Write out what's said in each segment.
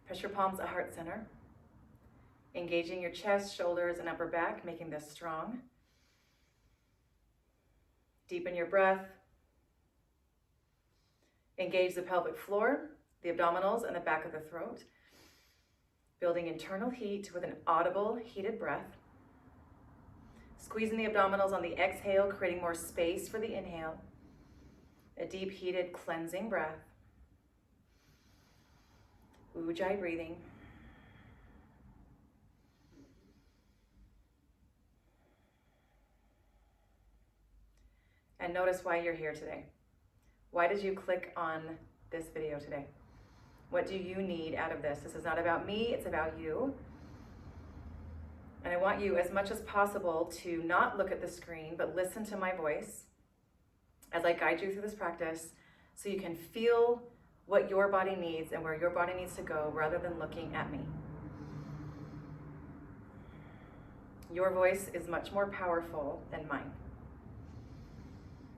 Press your palms at heart center. Engaging your chest, shoulders, and upper back, making this strong. Deepen your breath. Engage the pelvic floor, the abdominals, and the back of the throat. Building internal heat with an audible, heated breath. Squeezing the abdominals on the exhale, creating more space for the inhale. A deep, heated, cleansing breath. Ujjayi breathing. And notice why you're here today. Why did you click on this video today? What do you need out of this? This is not about me, it's about you. And I want you, as much as possible, to not look at the screen, but listen to my voice as I guide you through this practice so you can feel what your body needs and where your body needs to go rather than looking at me. Your voice is much more powerful than mine.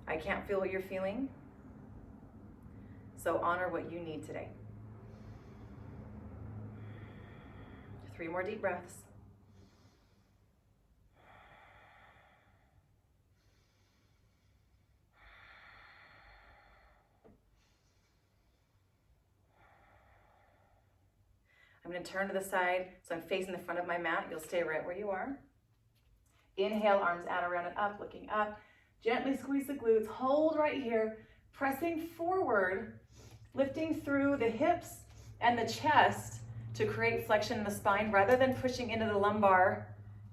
I can't feel what you're feeling, so honor what you need today. 3 more deep breaths. I'm going to turn to the side so I'm facing the front of my mat. You'll stay right where you are. Inhale, arms out, around and up, looking up. Gently squeeze the glutes. Hold right here, pressing forward, lifting through the hips and the chest to create flexion in the spine rather than pushing into the lumbar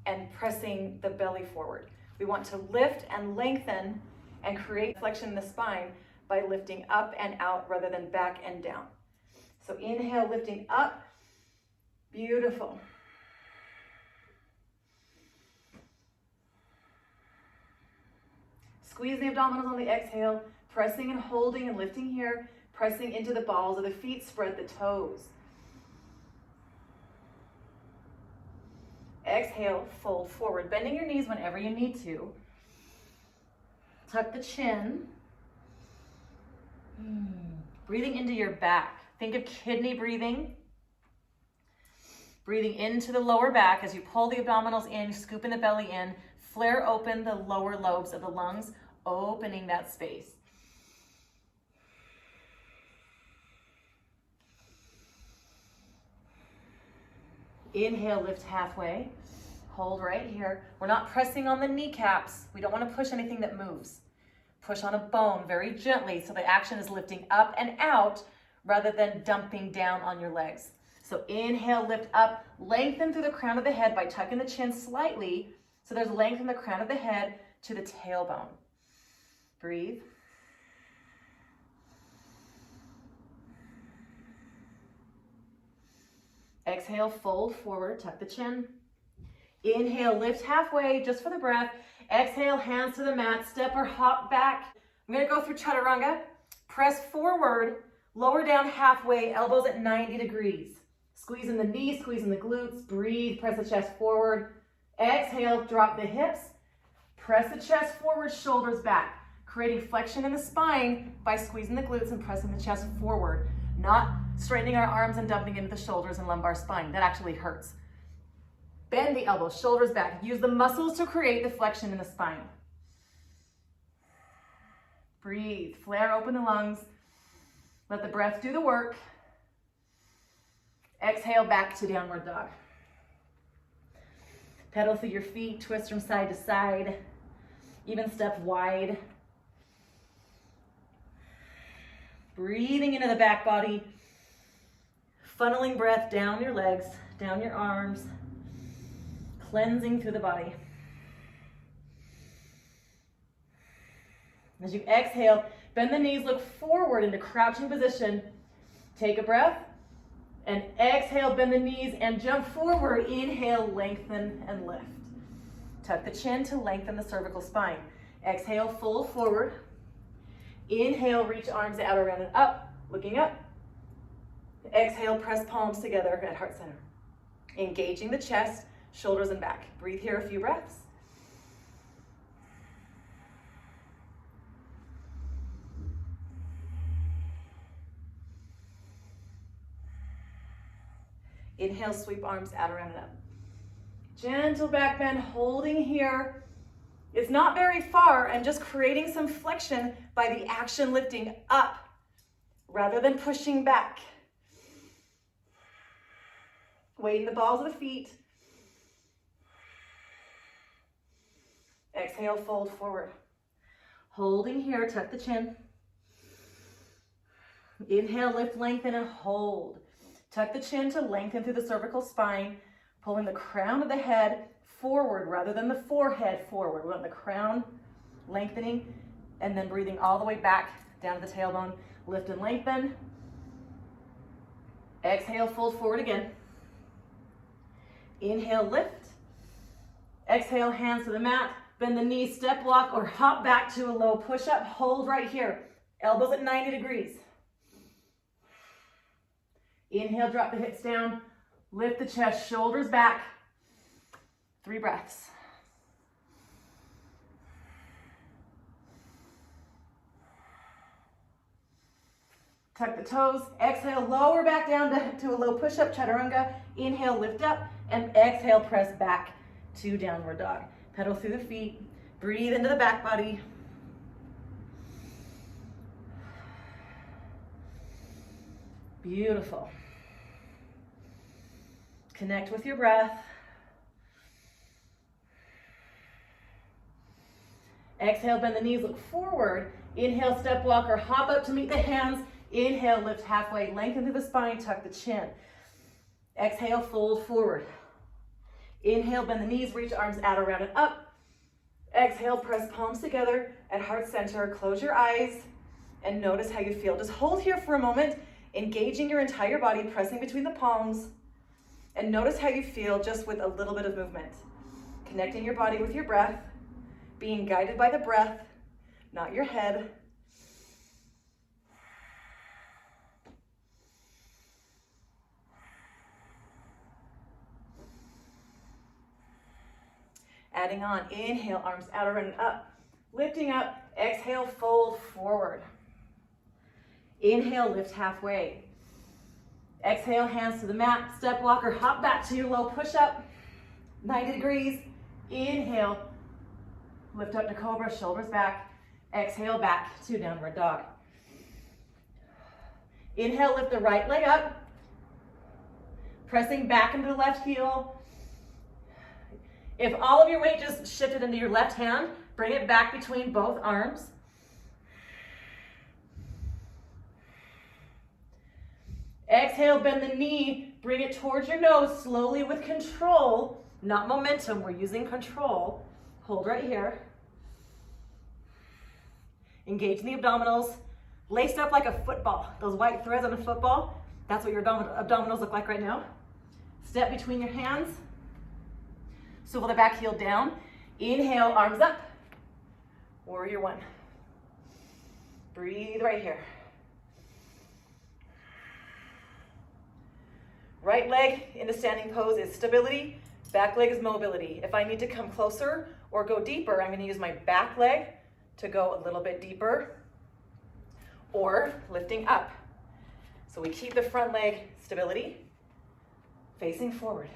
and pressing the belly forward. We want to lift and lengthen and create flexion in the spine by lifting up and out rather than back and down. So inhale, lifting up. Beautiful. Squeeze the abdominals on the exhale, pressing and holding and lifting here, pressing into the balls of the feet, spread the toes. Exhale, fold forward, bending your knees whenever you need to. Tuck the chin. Breathing into your back. Think of kidney breathing. Breathing into the lower back as you pull the abdominals in, scooping the belly in, flare open the lower lobes of the lungs, opening that space. Inhale, lift halfway. Hold right here. We're not pressing on the kneecaps. We don't want to push anything that moves. Push on a bone very gently so the action is lifting up and out rather than dumping down on your legs. So inhale, lift up, lengthen through the crown of the head by tucking the chin slightly so there's length in the crown of the head to the tailbone. Breathe. Exhale, fold forward, tuck the chin. Inhale, lift halfway just for the breath. Exhale, hands to the mat, step or hop back. I'm gonna go through chaturanga. Press forward, lower down halfway, elbows at 90 degrees. Squeeze in the knees, squeeze in the glutes, breathe, press the chest forward. Exhale, drop the hips, press the chest forward, shoulders back, creating flexion in the spine by squeezing the glutes and pressing the chest forward, not straightening our arms and dumping into the shoulders and lumbar spine. That actually hurts. Bend the elbows, shoulders back. Use the muscles to create the flexion in the spine. Breathe, flare open the lungs. Let the breath do the work. Exhale, back to downward dog. Pedal through your feet, twist from side to side. Even step wide. Breathing into the back body. Funneling breath down your legs, down your arms. Cleansing through the body. As you exhale, bend the knees, look forward into crouching position. Take a breath. And exhale, bend the knees and jump forward. Inhale, lengthen and lift. Tuck the chin to lengthen the cervical spine. Exhale, fold forward. Inhale, reach arms out, around and up, looking up. Exhale, press palms together at heart center. Engaging the chest, shoulders and back. Breathe here a few breaths. Inhale, sweep arms out, around, and up. Gentle back bend, holding here. It's not very far. I'm just creating some flexion by the action lifting up rather than pushing back. Weight in the balls of the feet. Exhale, fold forward. Holding here, tuck the chin. Inhale, lift, lengthen, and hold. Tuck the chin to lengthen through the cervical spine, pulling the crown of the head forward rather than the forehead forward. We want the crown lengthening, and then breathing all the way back down to the tailbone. Lift and lengthen. Exhale, fold forward again. Inhale, lift. Exhale, hands to the mat. Bend the knees, step walk, or hop back to a low push-up. Hold right here. Elbows at 90 degrees. Inhale, drop the hips down. Lift the chest, shoulders back. 3 breaths. Tuck the toes. Exhale, lower back down to a low push-up, chaturanga. Inhale, lift up, and exhale, press back to downward dog. Pedal through the feet. Breathe into the back body. Beautiful. Connect with your breath. Exhale, bend the knees, look forward. Inhale, step walk or hop up to meet the hands. Inhale, lift halfway, lengthen through the spine, tuck the chin. Exhale, fold forward. Inhale, bend the knees, reach arms out, around, and up. Exhale, press palms together at heart center. Close your eyes and notice how you feel. Just hold here for a moment, engaging your entire body, pressing between the palms. And notice how you feel just with a little bit of movement. Connecting your body with your breath, being guided by the breath, not your head. Adding on, inhale, arms out, around, and up. Lifting up, exhale, fold forward. Inhale, lift halfway. Exhale, hands to the mat, step walk or hop back to your low push-up, 90 degrees. Inhale, lift up to cobra, shoulders back. Exhale, back to downward dog. Inhale, lift the right leg up, pressing back into the left heel. If all of your weight just shifted into your left hand, bring it back between both arms. Exhale, bend the knee, bring it towards your nose, slowly with control, not momentum, we're using control. Hold right here. Engage in the abdominals, laced up like a football. Those white threads on a football, that's what your abdominals look like right now. Step between your hands. Swivel the back heel down. Inhale, arms up. Warrior 1. Breathe right here. Right leg into standing pose is stability. Back leg is mobility. If I need to come closer or go deeper, I'm going to use my back leg to go a little bit deeper or lifting up. So we keep the front leg stability, facing forward.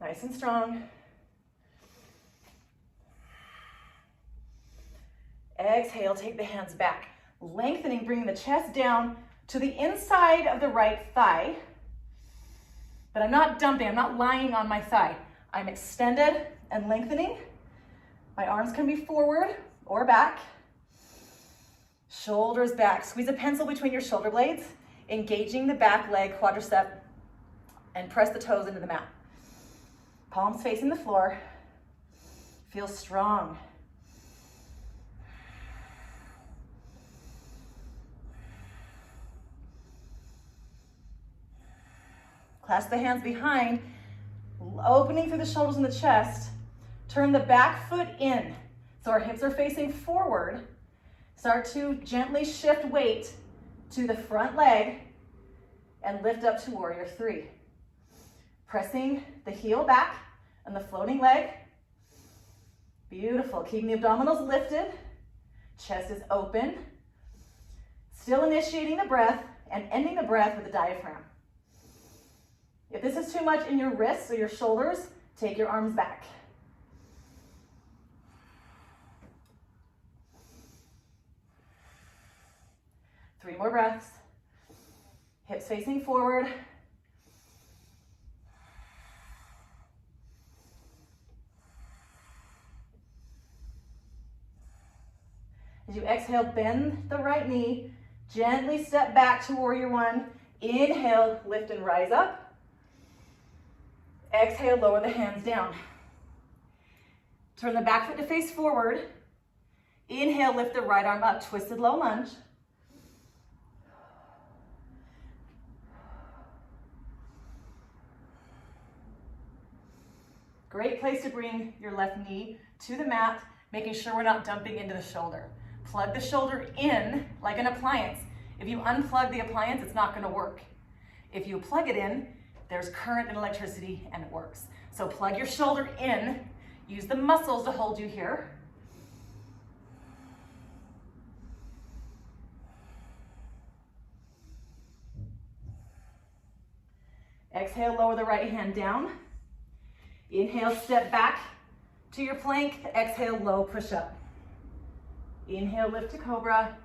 Nice and strong. Exhale, take the hands back. Lengthening, bringing the chest down to the inside of the right thigh. But I'm not dumping, I'm not lying on my thigh. I'm extended and lengthening. My arms can be forward or back. Shoulders back. Squeeze a pencil between your shoulder blades, engaging the back leg, quadricep, and press the toes into the mat. Palms facing the floor. Feel strong. Clasp the hands behind, opening through the shoulders and the chest. Turn the back foot in, so our hips are facing forward. Start to gently shift weight to the front leg and lift up to warrior 3. Pressing the heel back and the floating leg. Beautiful. Keeping the abdominals lifted. Chest is open. Still initiating the breath and ending the breath with the diaphragm. If this is too much in your wrists or your shoulders, take your arms back. Three more breaths. Hips facing forward. As you exhale, bend the right knee. Gently step back to warrior one. Inhale, lift and rise up. Exhale, lower the hands down. Turn the back foot to face forward. Inhale, lift the right arm up, twisted low lunge. Great place to bring your left knee to the mat, making sure we're not dumping into the shoulder. Plug the shoulder in like an appliance. If you unplug the appliance, it's not gonna work. If you plug it in, there's current and electricity and it works. So plug your shoulder in, use the muscles to hold you here. Exhale, lower the right hand down. Inhale, step back to your plank. Exhale, low push up. Inhale, lift to cobra.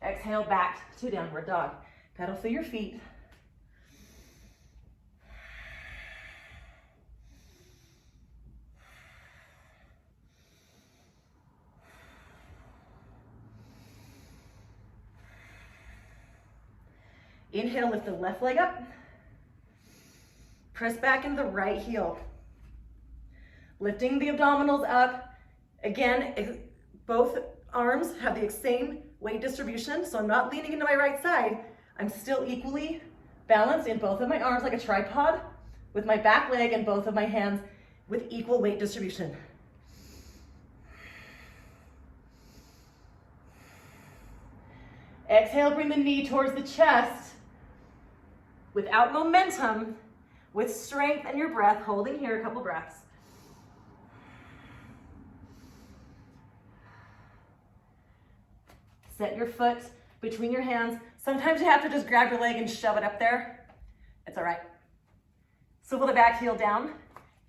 Exhale, back to downward dog. Pedal through your feet. Inhale, lift the left leg up. Press back into the right heel. Lifting the abdominals up. Again, both arms have the same weight distribution, so I'm not leaning into my right side. I'm still equally balanced in both of my arms like a tripod, with my back leg and both of my hands with equal weight distribution. Exhale, bring the knee towards the chest. Without momentum, with strength and your breath, holding here a couple breaths. Set your foot between your hands. Sometimes you have to just grab your leg and shove it up there. It's all right. Swivel the back heel down.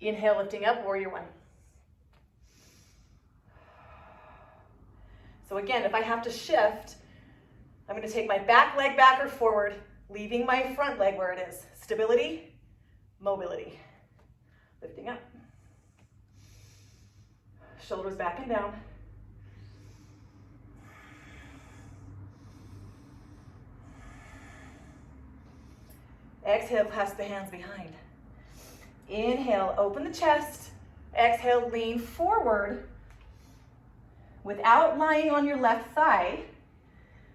Inhale, lifting up, warrior one. So again, if I have to shift, I'm going to take my back leg back or forward, leaving my front leg where it is. Stability, mobility. Lifting up. Shoulders back and down. Exhale, clasp the hands behind. Inhale, open the chest. Exhale, lean forward without lying on your left thigh,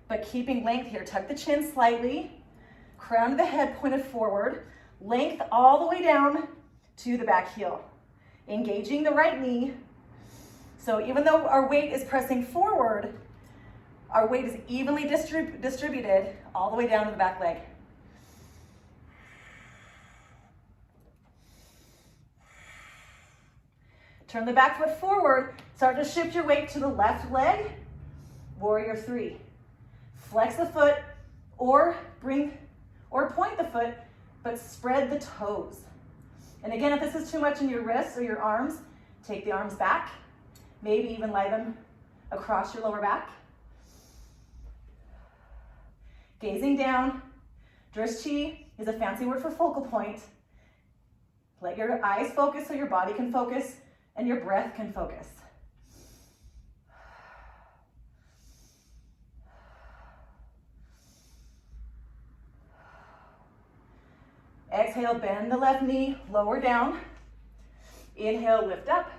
but keeping length here. Tuck the chin slightly, crown of the head pointed forward, length all the way down to the back heel. Engaging the right knee. So even though our weight is pressing forward, our weight is evenly distributed all the way down to the back leg. Turn the back foot forward. Start to shift your weight to the left leg. Warrior three. Flex the foot or point the foot, but spread the toes. And again, if this is too much in your wrists or your arms, take the arms back. Maybe even lie them across your lower back. Gazing down. Drishti is a fancy word for focal point. Let your eyes focus so your body can focus and your breath can focus. Exhale, bend the left knee, lower down. Inhale, lift up.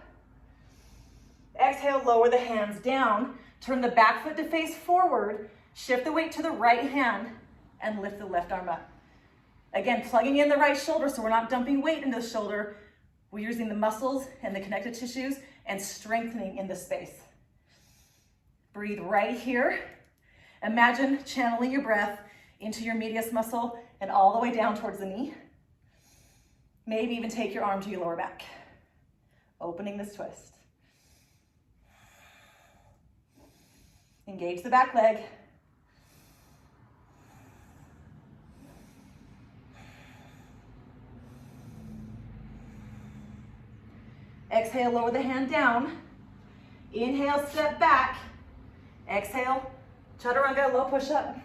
Exhale, lower the hands down. Turn the back foot to face forward. Shift the weight to the right hand and lift the left arm up. Again, plugging in the right shoulder so we're not dumping weight into the shoulder. We're using the muscles and the connective tissues and strengthening in this space. Breathe right here. Imagine channeling your breath into your medius muscle and all the way down towards the knee. Maybe even take your arm to your lower back. Opening this twist. Engage the back leg. Exhale, lower the hand down. Inhale, step back. Exhale, chaturanga, low push-up.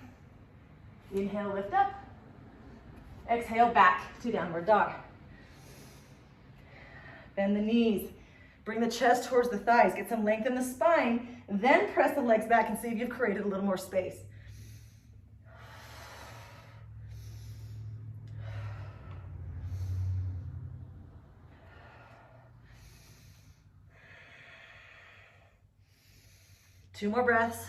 Inhale, lift up. Exhale, back to downward dog. Bend the knees. Bring the chest towards the thighs. Get some length in the spine. Then press the legs back and see if you've created a little more space. Two more breaths.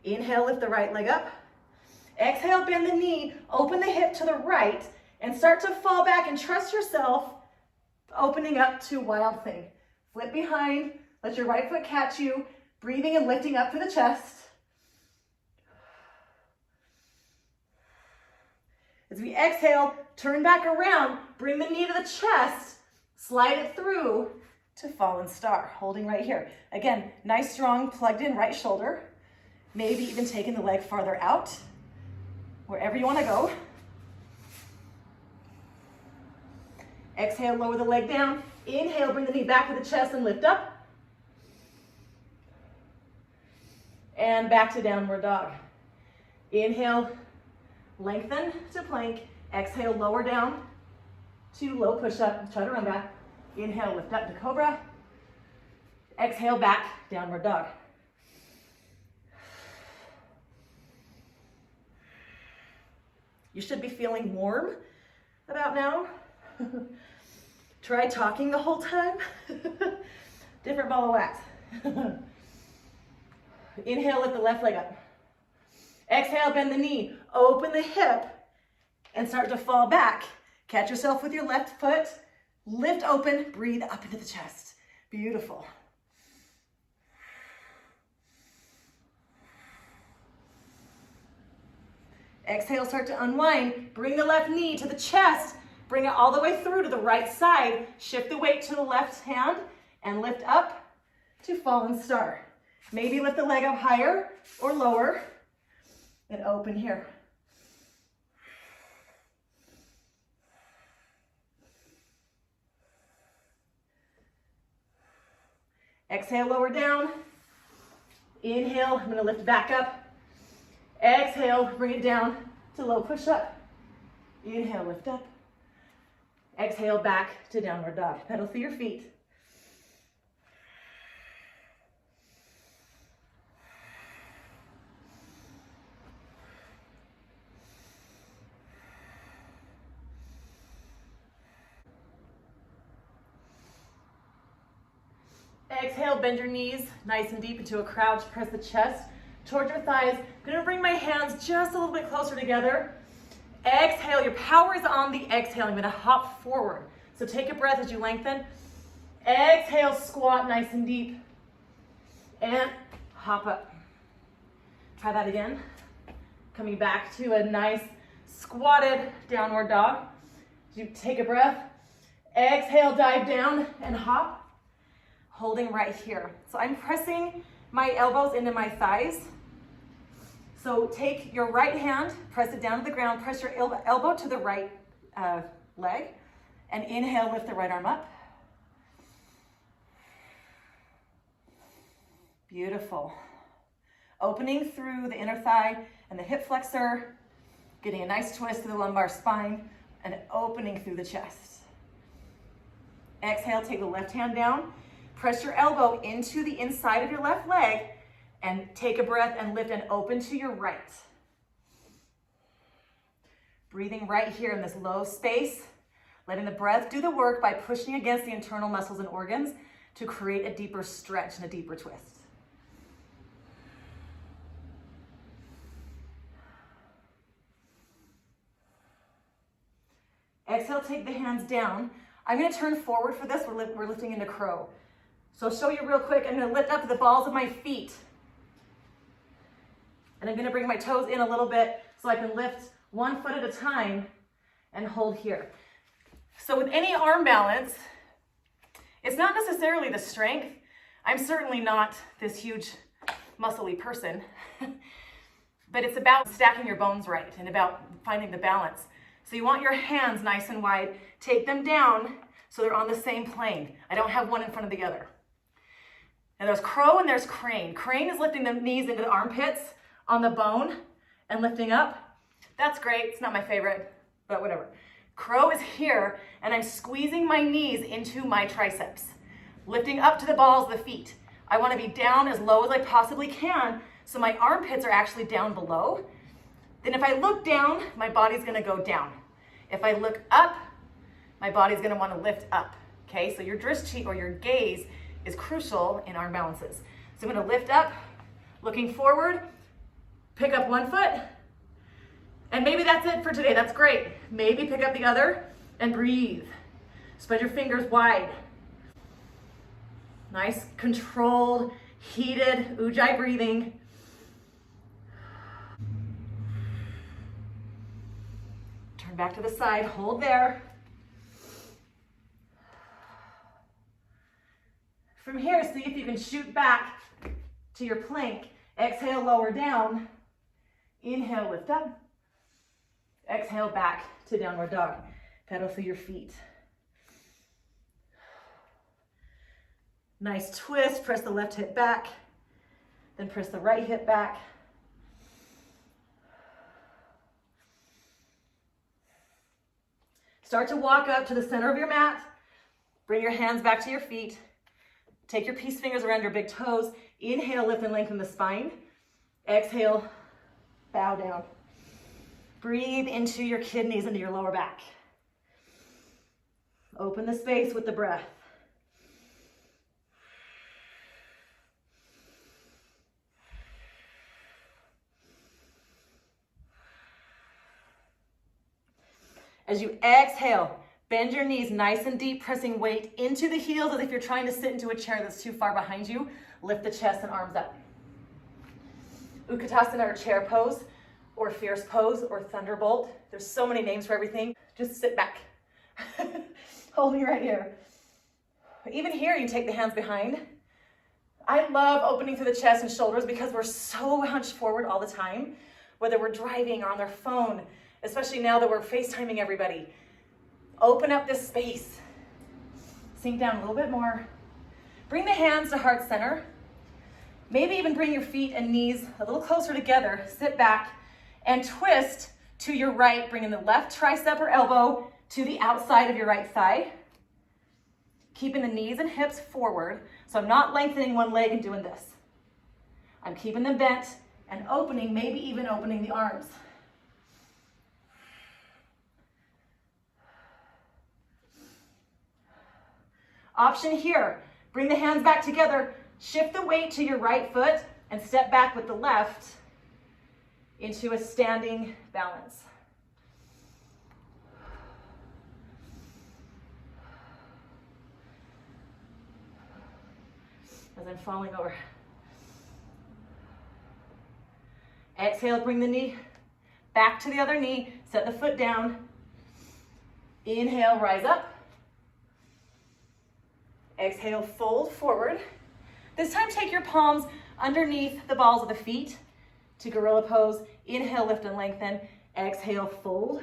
Inhale, lift the right leg up. Exhale, bend the knee, open the hip to the right, and start to fall back and trust yourself, opening up to wild thing. Flip behind, let your right foot catch you, breathing and lifting up through the chest. As we exhale, turn back around, bring the knee to the chest, slide it through to fallen star, holding right here. Again, nice, strong, plugged in right shoulder. Maybe even taking the leg farther out, wherever you want to go. Exhale, lower the leg down. Inhale, bring the knee back to the chest and lift up. And back to downward dog. Inhale, lengthen to plank. Exhale, lower down to low push-up, chaturanga. Inhale, lift up to cobra. Exhale, back, downward dog. You should be feeling warm about now. Try talking the whole time. Different ball of wax. Inhale, lift the left leg up. Exhale, bend the knee, open the hip, and start to fall back. Catch yourself with your left foot, lift open, breathe up into the chest. Beautiful. Exhale, start to unwind. Bring the left knee to the chest. Bring it all the way through to the right side. Shift the weight to the left hand and lift up to fallen star. Maybe lift the leg up higher or lower and open here. Exhale, lower down. Inhale, I'm gonna lift back up. Exhale, bring it down to low push-up. Inhale, lift up. Exhale, back to downward dog. Pedal through your feet. Exhale, bend your knees nice and deep into a crouch. Press the chest towards your thighs. I'm gonna bring my hands just a little bit closer together. Exhale, your power is on the exhale. I'm gonna hop forward. So take a breath as you lengthen. Exhale, squat nice and deep. And hop up. Try that again. Coming back to a nice squatted downward dog. You take a breath. Exhale, dive down and hop. Holding right here. So I'm pressing my elbows into my thighs. So take your right hand, press it down to the ground, press your elbow to the right leg, and inhale, lift the right arm up. Beautiful. Opening through the inner thigh and the hip flexor, getting a nice twist to the lumbar spine, and opening through the chest. Exhale, take the left hand down, press your elbow into the inside of your left leg, and take a breath and lift and open to your right. Breathing right here in this low space, letting the breath do the work by pushing against the internal muscles and organs to create a deeper stretch and a deeper twist. Exhale, take the hands down. I'm gonna turn forward for this. We're lifting into crow. So I'll show you real quick. I'm gonna lift up the balls of my feet. And I'm gonna bring my toes in a little bit so I can lift one foot at a time and hold here. So with any arm balance, it's not necessarily the strength. I'm certainly not this huge muscly person. but it's about stacking your bones right and about finding the balance. So you want your hands nice and wide. Take them down so they're on the same plane. I don't have one in front of the other. And there's crow and there's crane. Crane is lifting the knees into the armpits on the bone and lifting up. That's great. It's not my favorite, but whatever. Crow is here, and I'm squeezing my knees into my triceps, lifting up to the balls of the feet. I want to be down as low as I possibly can, so my armpits are actually down below. Then if I look down, my body's going to go down. If I look up, my body's going to want to lift up. Okay, so your drishti or your gaze is crucial in arm balances. So I'm going to lift up, looking forward, pick up one foot, and maybe that's it for today. That's great. Maybe pick up the other and breathe. Spread your fingers wide. Nice, controlled, heated ujjayi breathing. Turn back to the side, hold there. From here, see if you can shoot back to your plank. Exhale, lower down. Inhale, lift up. Exhale, back to downward dog. Pedal through your feet. Nice twist. Press the left hip back. Then press the right hip back. Start to walk up to the center of your mat. Bring your hands back to your feet. Take your peace fingers around your big toes. Inhale, lift and lengthen the spine. Exhale, bow down. Breathe into your kidneys, into your lower back. Open the space with the breath. As you exhale, bend your knees nice and deep, pressing weight into the heels as if you're trying to sit into a chair that's too far behind you. Lift the chest and arms up. Utkatasana or chair pose, or fierce pose, or thunderbolt. There's so many names for everything. Just sit back. Hold me right here. Even here, you take the hands behind. I love opening through the chest and shoulders because we're so hunched forward all the time, whether we're driving or on their phone, especially now that we're FaceTiming everybody. Open up this space. Sink down a little bit more. Bring the hands to heart center. Maybe even bring your feet and knees a little closer together. Sit back and twist to your right, bringing the left tricep or elbow to the outside of your right thigh. Keeping the knees and hips forward. So I'm not lengthening one leg and doing this. I'm keeping them bent and opening, maybe even opening the arms. Option here, bring the hands back together, shift the weight to your right foot and step back with the left into a standing balance. As I'm falling over. Exhale, bring the knee back to the other knee, set the foot down. Inhale, rise up. Exhale, fold forward. This time, take your palms underneath the balls of the feet to gorilla pose. Inhale, lift and lengthen. Exhale, fold.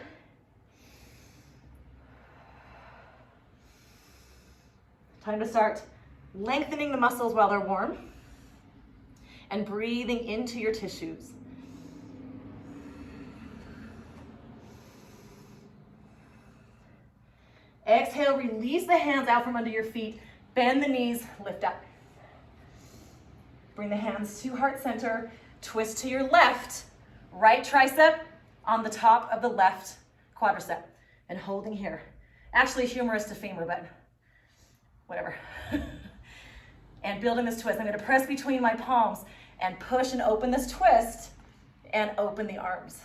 Time to start lengthening the muscles while they're warm and breathing into your tissues. Exhale, release the hands out from under your feet. Bend the knees, lift up. Bring the hands to heart center. Twist to your left. Right tricep on the top of the left quadricep. And holding here. Actually, humerus to femur, but whatever. And building this twist. I'm going to press between my palms and push and open this twist and open the arms.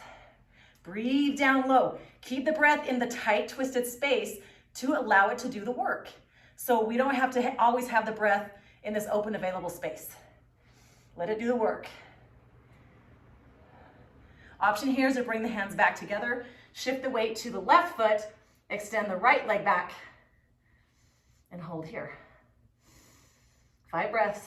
Breathe down low. Keep the breath in the tight, twisted space to allow it to do the work. So we don't have to always have the breath in this open, available space. Let it do the work. Option here is to bring the hands back together, shift the weight to the left foot, extend the right leg back, and hold here. 5 breaths.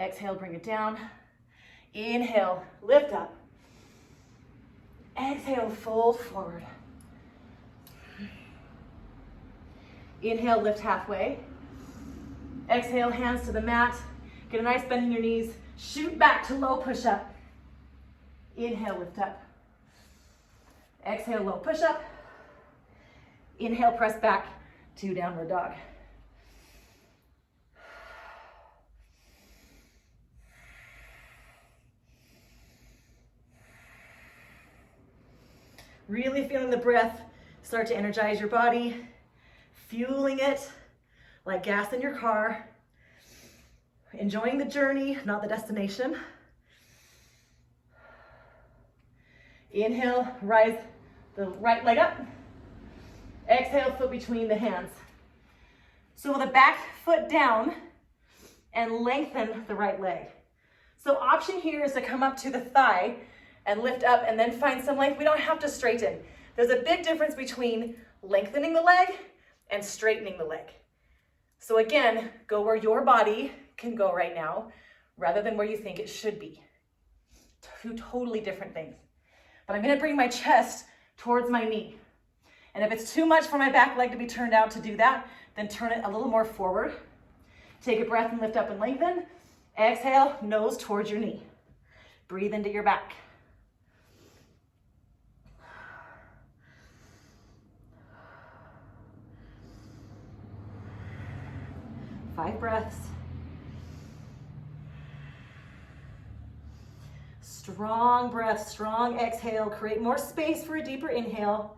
Exhale, bring it down. Inhale, lift up. Exhale, fold forward. Inhale, lift halfway. Exhale, hands to the mat. Get a nice bend in your knees. Shoot back to low push-up. Inhale, lift up. Exhale, low push-up. Inhale, press back to downward dog. Really feeling the breath start to energize your body, fueling it like gas in your car. Enjoying the journey, not the destination. Inhale, rise the right leg up. Exhale, foot between the hands. So with the back foot down and lengthen the right leg. So option here is to come up to the thigh and lift up and then find some length. We don't have to straighten. There's a big difference between lengthening the leg and straightening the leg. So again, go where your body can go right now rather than where you think it should be. Two totally different things. But I'm gonna bring my chest towards my knee. And if it's too much for my back leg to be turned out to do that, then turn it a little more forward. Take a breath and lift up and lengthen. Exhale, nose towards your knee. Breathe into your back. Five breaths. Strong breath, strong exhale. Create more space for a deeper inhale.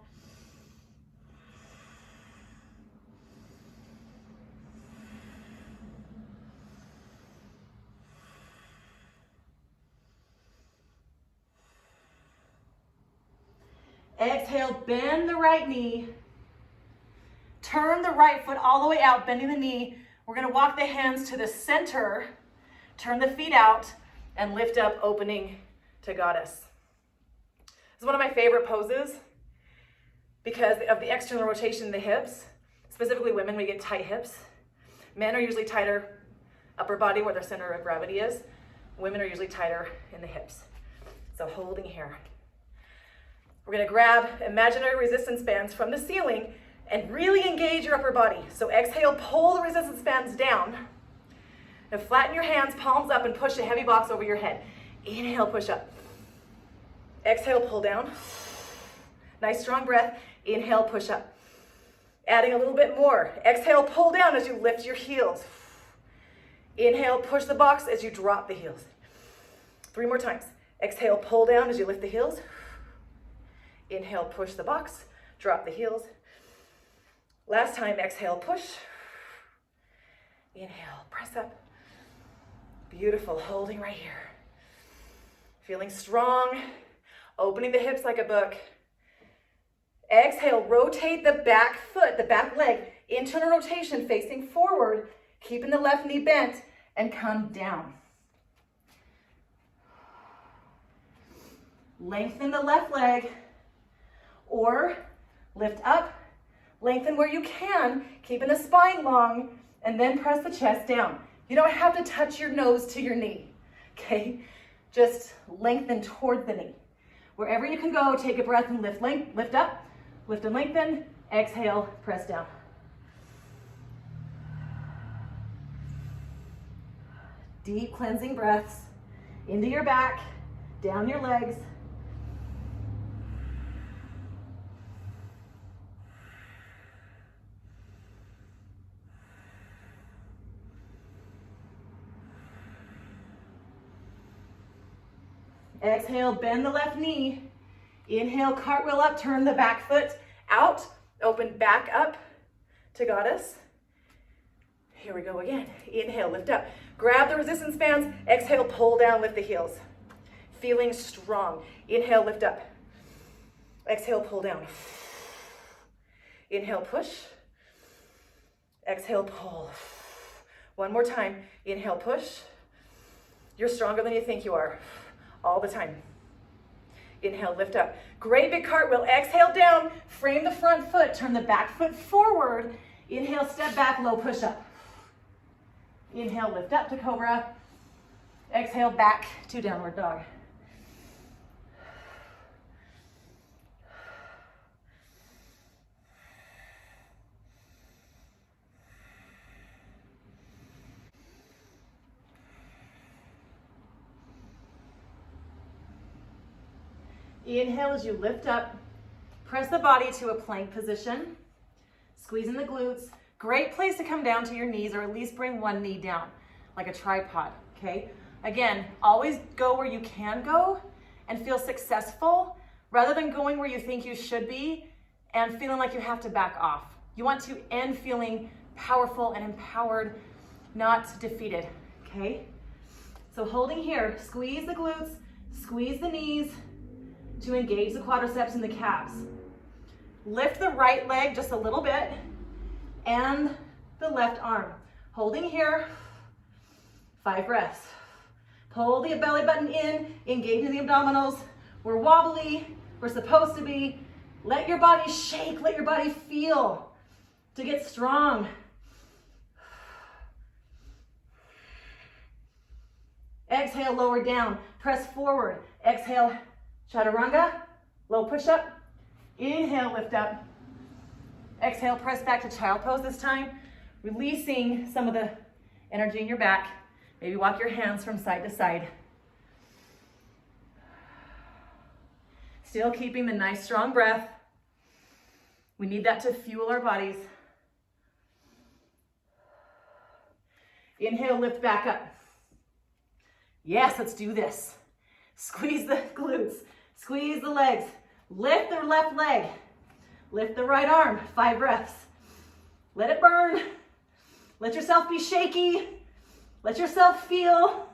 Exhale, bend the right knee. Turn the right foot all the way out, bending the knee. We're gonna walk the hands to the center, turn the feet out, and lift up, opening to goddess. This is one of my favorite poses because of the external rotation in the hips. Specifically women, we get tight hips. Men are usually tighter upper body where their center of gravity is. Women are usually tighter in the hips. So holding here. We're gonna grab imaginary resistance bands from the ceiling and really engage your upper body. So exhale, pull the resistance bands down. Now flatten your hands, palms up, and push a heavy box over your head. Inhale, push up. Exhale, pull down. Nice strong breath. Inhale, push up. Adding a little bit more. Exhale, pull down as you lift your heels. Inhale, push the box as you drop the heels. 3 more times. Exhale, pull down as you lift the heels. Inhale, push the box, drop the heels. Last time, exhale, push. Inhale, press up. Beautiful, holding right here. Feeling strong, opening the hips like a book. Exhale, rotate the back foot, the back leg, internal rotation facing forward, keeping the left knee bent, and come down. Lengthen the left leg, or lift up, lengthen where you can, keeping the spine long, and then press the chest down. You don't have to touch your nose to your knee, okay? Just lengthen toward the knee. Wherever you can go, take a breath and lift up, lift and lengthen, exhale, press down. Deep cleansing breaths into your back, down your legs. Exhale, bend the left knee. Inhale, cartwheel up, turn the back foot out, open back up to goddess. Here we go again. Inhale, lift up. Grab the resistance bands. Exhale, pull down, lift the heels. Feeling strong. Inhale, lift up. Exhale, pull down. Inhale, push. Exhale, pull. One more time. Inhale, push. You're stronger than you think you are. All the time. Inhale, lift up. Great big cartwheel. Exhale down. Frame the front foot. Turn the back foot forward. Inhale, step back, low push up. Inhale, lift up to cobra. Exhale, back to downward dog. Inhale as you lift up. Press the body to a plank position. Squeezing the glutes. Great place to come down to your knees, or at least bring one knee down, like a tripod, okay? Again, always go where you can go and feel successful, rather than going where you think you should be and feeling like you have to back off. You want to end feeling powerful and empowered, not defeated, okay? So holding here, squeeze the glutes, squeeze the knees to engage the quadriceps and the calves. Lift the right leg just a little bit and the left arm. Holding here, 5 breaths. Pull the belly button in, engaging the abdominals. We're wobbly, we're supposed to be. Let your body shake, let your body feel to get strong. Exhale, lower down, press forward. Exhale, chaturanga, low push-up. Inhale, lift up. Exhale, press back to child pose this time, releasing some of the energy in your back. Maybe walk your hands from side to side. Still keeping the nice strong breath. We need that to fuel our bodies. Inhale, lift back up. Yes, let's do this. Squeeze the glutes, squeeze the legs. Lift the left leg. Lift the right arm. 5 breaths. Let it burn. Let yourself be shaky. Let yourself feel.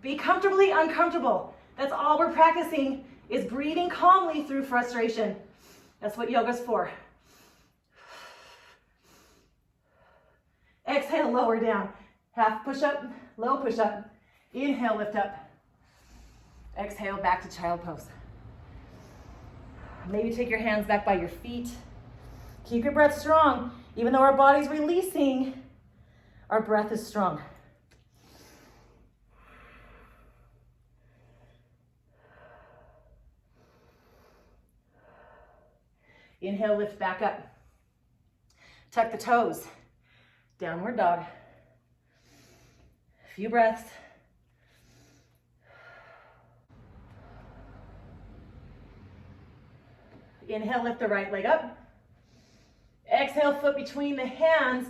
Be comfortably uncomfortable. That's all we're practicing, is breathing calmly through frustration. That's what yoga's for. Exhale, lower down. Half push-up, low push-up. Inhale, lift up. Exhale, back to child pose. Maybe take your hands back by your feet. Keep your breath strong. Even though our body's releasing, our breath is strong. Inhale, lift back up. Tuck the toes. Downward dog. A few breaths. Inhale, lift the right leg up. Exhale, foot between the hands.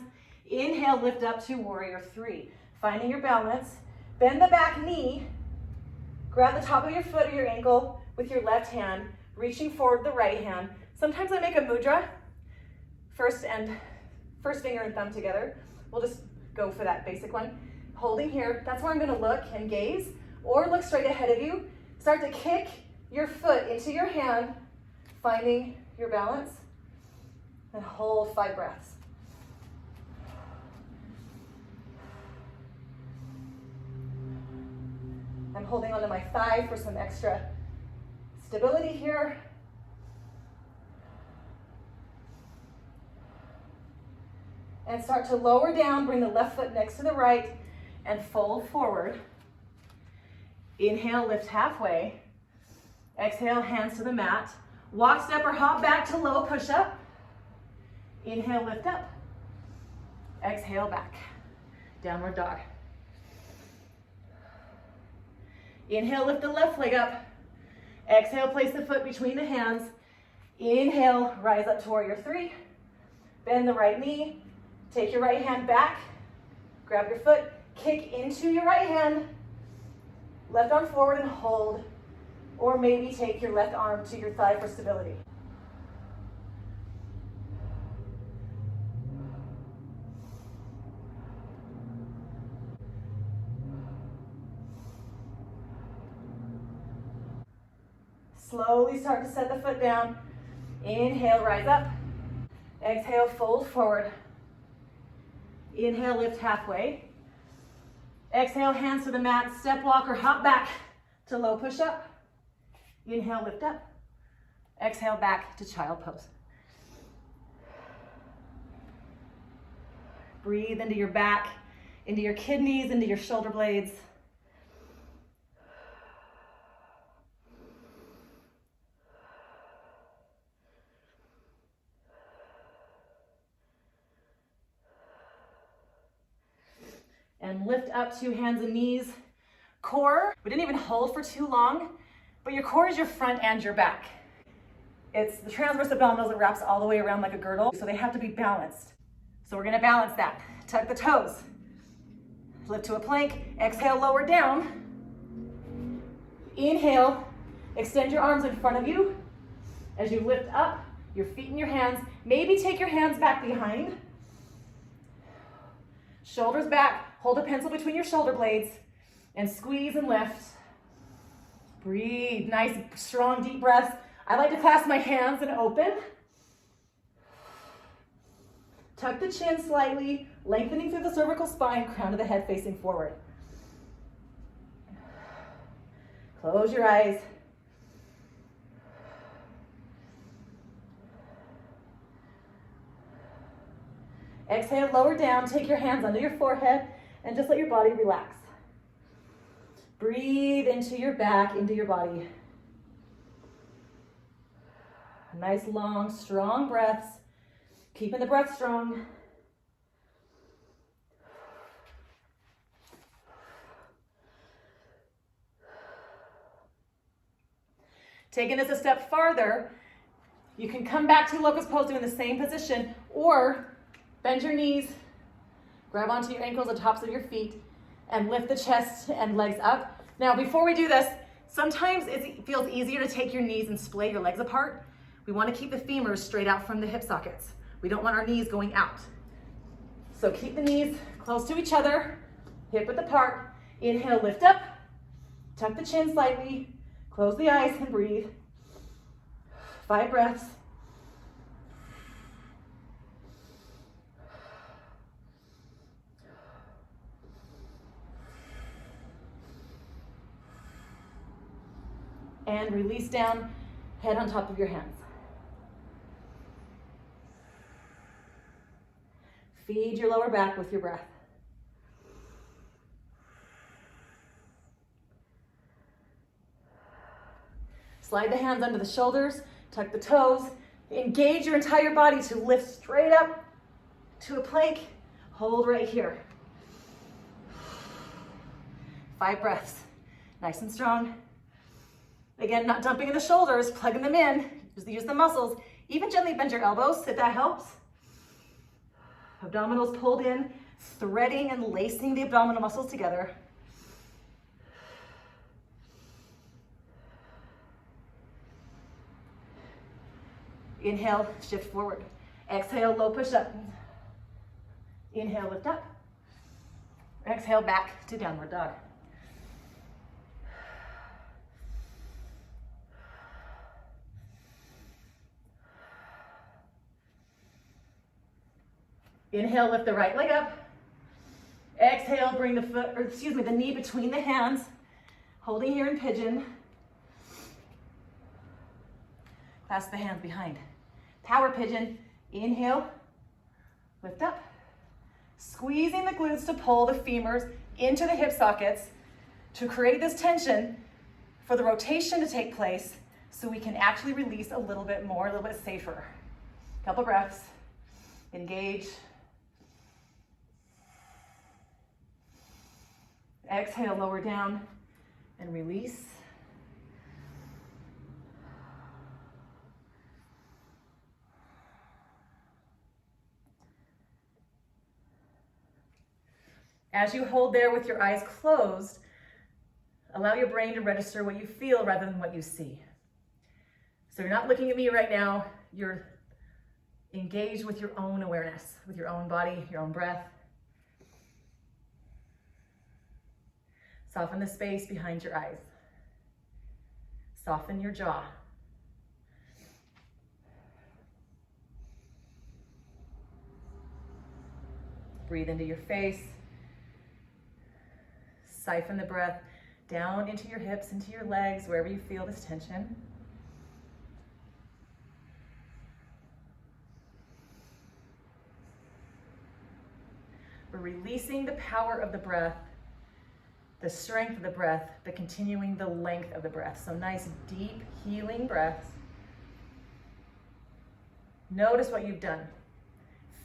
Inhale, lift up to warrior 3. Finding your balance. Bend the back knee. Grab the top of your foot or your ankle with your left hand, reaching forward with the right hand. Sometimes I make a mudra. First finger and thumb together. We'll just go for that basic one. Holding here, that's where I'm gonna look and gaze, or look straight ahead of you. Start to kick your foot into your hand, finding your balance, and hold 5 breaths. I'm holding onto my thigh for some extra stability here. And start to lower down, bring the left foot next to the right, and fold forward. Inhale, lift halfway. Exhale, hands to the mat. Walk, step, or hop back to low push-up. Inhale, lift up. Exhale, back. Downward dog. Inhale, lift the left leg up. Exhale, place the foot between the hands. Inhale, rise up to warrior 3. Bend the right knee. Take your right hand back. Grab your foot. Kick into your right hand. Left arm forward and hold. Or maybe take your left arm to your thigh for stability. Slowly start to set the foot down. Inhale, rise up. Exhale, fold forward. Inhale, lift halfway. Exhale, hands to the mat, step, walk, or hop back to low push-up. Inhale, lift up. Exhale, back to child pose. Breathe into your back, into your kidneys, into your shoulder blades. and lift up to hands and knees. Core, we didn't even hold for too long, but your core is your front and your back. It's the transverse abdominals that wraps all the way around like a girdle, so they have to be balanced. So we're gonna balance that. Tuck the toes. Lift to a plank. Exhale, lower down. Inhale, extend your arms in front of you. As you lift up, your feet and your hands. Maybe take your hands back behind. Shoulders back. Hold a pencil between your shoulder blades and squeeze and lift. Breathe. Nice, strong, deep breaths. I like to clasp my hands and open. Tuck the chin slightly, lengthening through the cervical spine, crown of the head facing forward. Close your eyes. Exhale, lower down, take your hands under your forehead and just let your body relax. Breathe into your back, into your body. Nice, long, strong breaths. Keeping the breath strong. Taking this a step farther, you can come back to locust pose doing the same position, or bend your knees, grab onto your ankles, the tops of your feet, and lift the chest and legs up. Now, before we do this, sometimes it feels easier to take your knees and splay your legs apart. We want to keep the femurs straight out from the hip sockets. We don't want our knees going out. So keep the knees close to each other, hip width apart. Inhale, lift up, tuck the chin slightly, close the eyes and breathe. 5 breaths. And release down, head on top of your hands. Feed your lower back with your breath. Slide the hands under the shoulders, tuck the toes, engage your entire body to lift straight up to a plank. Hold right here. 5 breaths, nice and strong. Again, not dumping in the shoulders, plugging them in, just use the muscles. Even gently bend your elbows if that helps. Abdominals pulled in, threading and lacing the abdominal muscles together. Inhale, shift forward. Exhale, low push up. Inhale, lift up. Exhale, back to downward dog. Inhale, lift the right leg up. Exhale, bring the knee between the hands, holding here in pigeon. Clasp the hands behind. Power pigeon. Inhale, lift up. Squeezing the glutes to pull the femurs into the hip sockets to create this tension for the rotation to take place so we can actually release a little bit more, a little bit safer. Couple breaths. Engage. Exhale, lower down and release. As you hold there with your eyes closed, allow your brain to register what you feel rather than what you see. So you're not looking at me right now, you're engaged with your own awareness, with your own body, your own breath. Soften the space behind your eyes. Soften your jaw. Breathe into your face. Siphon the breath down into your hips, into your legs, wherever you feel this tension. We're releasing the power of the breath, the strength of the breath, but continuing the length of the breath. So nice, deep, healing breaths. Notice what you've done.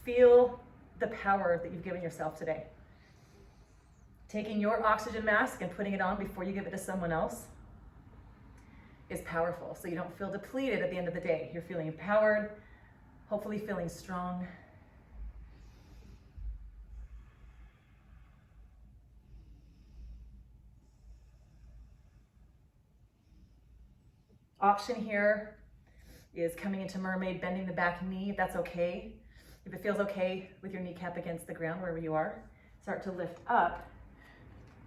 Feel the power that you've given yourself today. Taking your oxygen mask and putting it on before you give it to someone else is powerful. So you don't feel depleted at the end of the day. You're feeling empowered, hopefully feeling strong. Option here is coming into mermaid, bending the back knee, if that's okay. If it feels okay with your kneecap against the ground, wherever you are, start to lift up.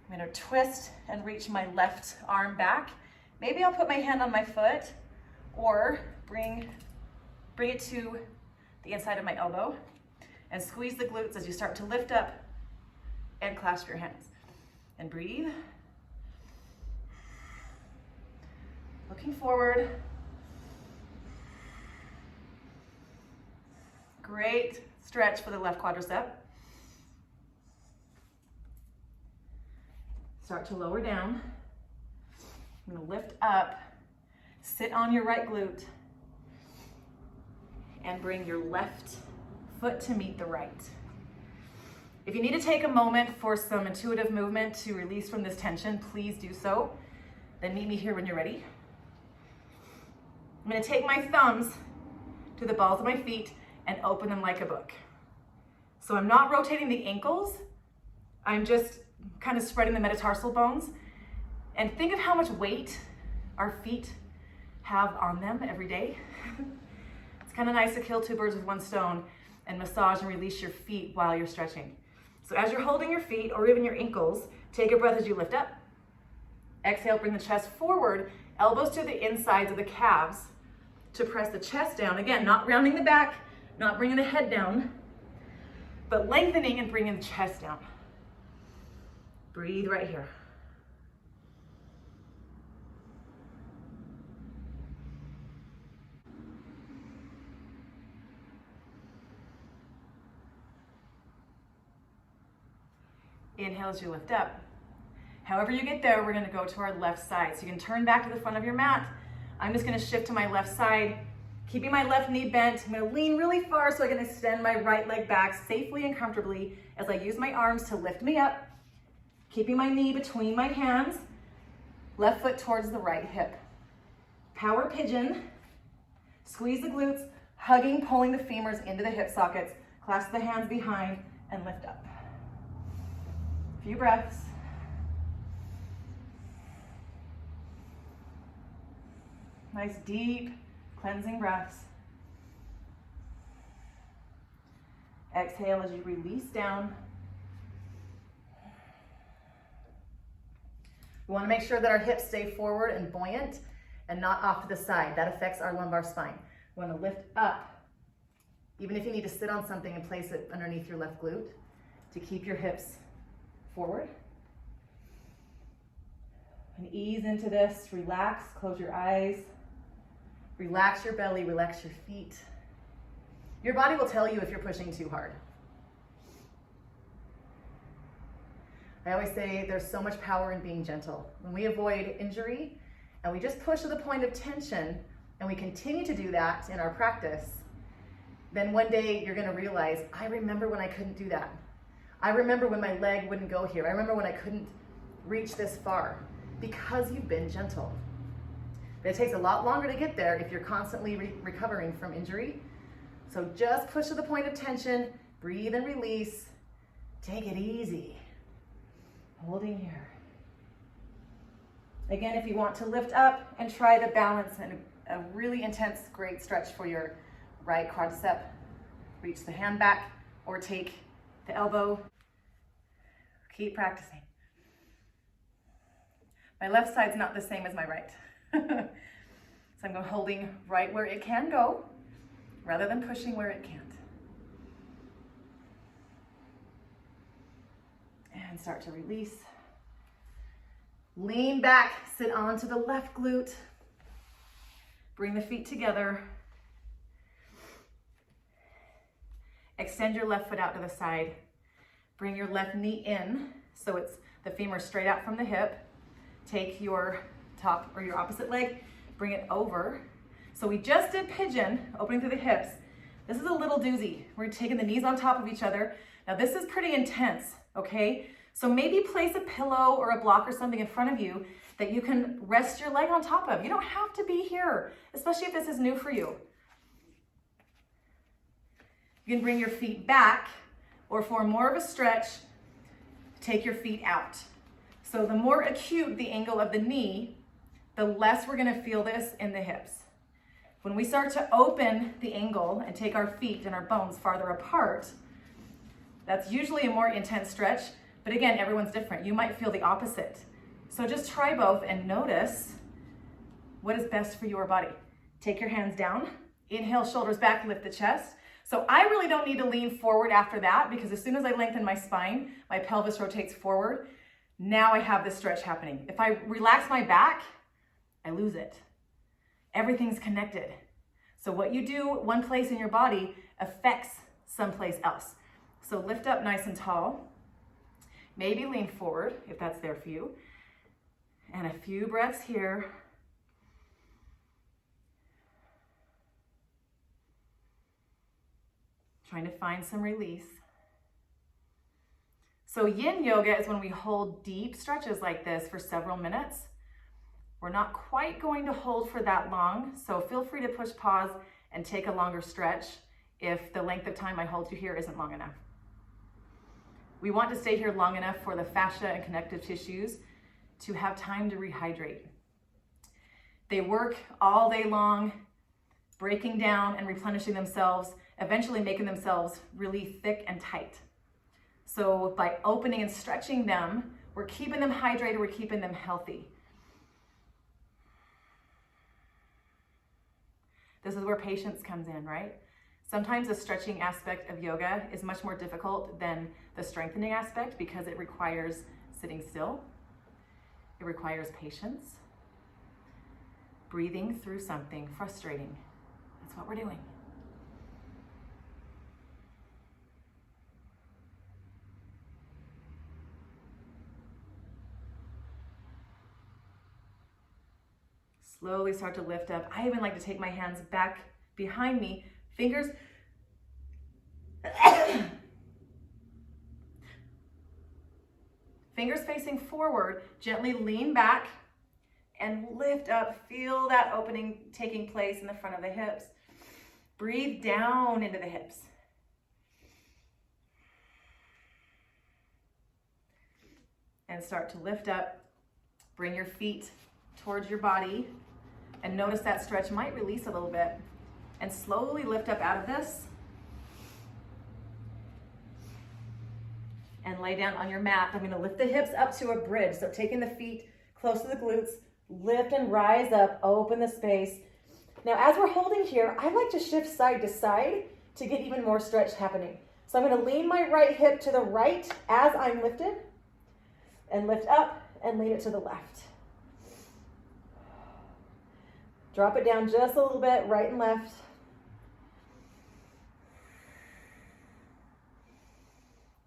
I'm gonna twist and reach my left arm back. Maybe I'll put my hand on my foot or bring it to the inside of my elbow and squeeze the glutes as you start to lift up and clasp your hands. And breathe. Looking forward. Great stretch for the left quadricep. Start to lower down. I'm gonna lift up, sit on your right glute, and bring your left foot to meet the right. If you need to take a moment for some intuitive movement to release from this tension, please do so. Then meet me here when you're ready. I'm gonna take my thumbs to the balls of my feet and open them like a book. So I'm not rotating the ankles, I'm just kind of spreading the metatarsal bones. And think of how much weight our feet have on them every day. It's kind of nice to kill two birds with one stone and massage and release your feet while you're stretching. So as you're holding your feet or even your ankles, take a breath as you lift up. Exhale, bring the chest forward, elbows to the insides of the calves to press the chest down. Again, not rounding the back, not bringing the head down, but lengthening and bringing the chest down. Breathe right here. Inhale as you lift up. However you get there, we're gonna go to our left side. So you can turn back to the front of your mat. I'm just gonna shift to my left side, keeping my left knee bent. I'm gonna lean really far so I can extend my right leg back safely and comfortably as I use my arms to lift me up, keeping my knee between my hands, left foot towards the right hip. Power pigeon, squeeze the glutes, hugging, pulling the femurs into the hip sockets, clasp the hands behind and lift up. Few breaths. Nice deep cleansing breaths. Exhale as you release down. We want to make sure that our hips stay forward and buoyant and not off to the side. That affects our lumbar spine. We want to lift up, even if you need to sit on something and place it underneath your left glute to keep your hips forward. And ease into this, relax, close your eyes, relax your belly, relax your feet. Your body will tell you if you're pushing too hard. I always say there's so much power in being gentle. When we avoid injury and we just push to the point of tension and we continue to do that in our practice, then one day you're gonna realize, I remember when I couldn't do that. I remember when my leg wouldn't go here. I remember when I couldn't reach this far because you've been gentle. But it takes a lot longer to get there if you're constantly recovering from injury. So just push to the point of tension, breathe and release, take it easy. Holding here. Again, if you want to lift up and try the balance and a really intense, great stretch for your right quadricep, reach the hand back or take the elbow. Keep practicing. My left side's not the same as my right. So I'm holding right where it can go rather than pushing where it can't. And start to release. Lean back, sit onto the left glute. Bring the feet together. Extend your left foot out to the side. Bring your left knee in so it's the femur straight out from the hip. Take your top or your opposite leg, bring it over. So we just did pigeon, opening through the hips. This is a little doozy. We're taking the knees on top of each other. Now this is pretty intense, okay? So maybe place a pillow or a block or something in front of you that you can rest your leg on top of. You don't have to be here, especially if this is new for you. You can bring your feet back, or for more of a stretch, take your feet out. So the more acute the angle of the knee, the less we're gonna feel this in the hips. When we start to open the angle and take our feet and our bones farther apart, that's usually a more intense stretch, but again, everyone's different. You might feel the opposite. So just try both and notice what is best for your body. Take your hands down, inhale, shoulders back, lift the chest. So I really don't need to lean forward after that, because as soon as I lengthen my spine, my pelvis rotates forward. Now I have this stretch happening. If I relax my back, I lose it. Everything's connected. So what you do one place in your body affects someplace else. So lift up nice and tall. Maybe lean forward if that's there for you. And a few breaths here. Trying to find some release. So yin yoga is when we hold deep stretches like this for several minutes. We're not quite going to hold for that long, so feel free to push pause and take a longer stretch if the length of time I hold you here isn't long enough. We want to stay here long enough for the fascia and connective tissues to have time to rehydrate. They work all day long, breaking down and replenishing themselves, eventually making themselves really thick and tight. So by opening and stretching them, we're keeping them hydrated, we're keeping them healthy. This is where patience comes in, right? Sometimes the stretching aspect of yoga is much more difficult than the strengthening aspect because it requires sitting still. It requires patience, breathing through something frustrating. That's what we're doing. Slowly start to lift up. I even like to take my hands back behind me, fingers fingers facing forward, gently lean back and lift up. Feel that opening taking place in the front of the hips. Breathe down into the hips. And start to lift up. Bring your feet towards your body and notice that stretch might release a little bit. And slowly lift up out of this. And lay down on your mat. I'm going to lift the hips up to a bridge. So taking the feet close to the glutes, lift and rise up, open the space. Now as we're holding here, I like to shift side to side to get even more stretch happening. So I'm going to lean my right hip to the right as I'm lifted and lift up and lean it to the left. Drop it down just a little bit, right and left.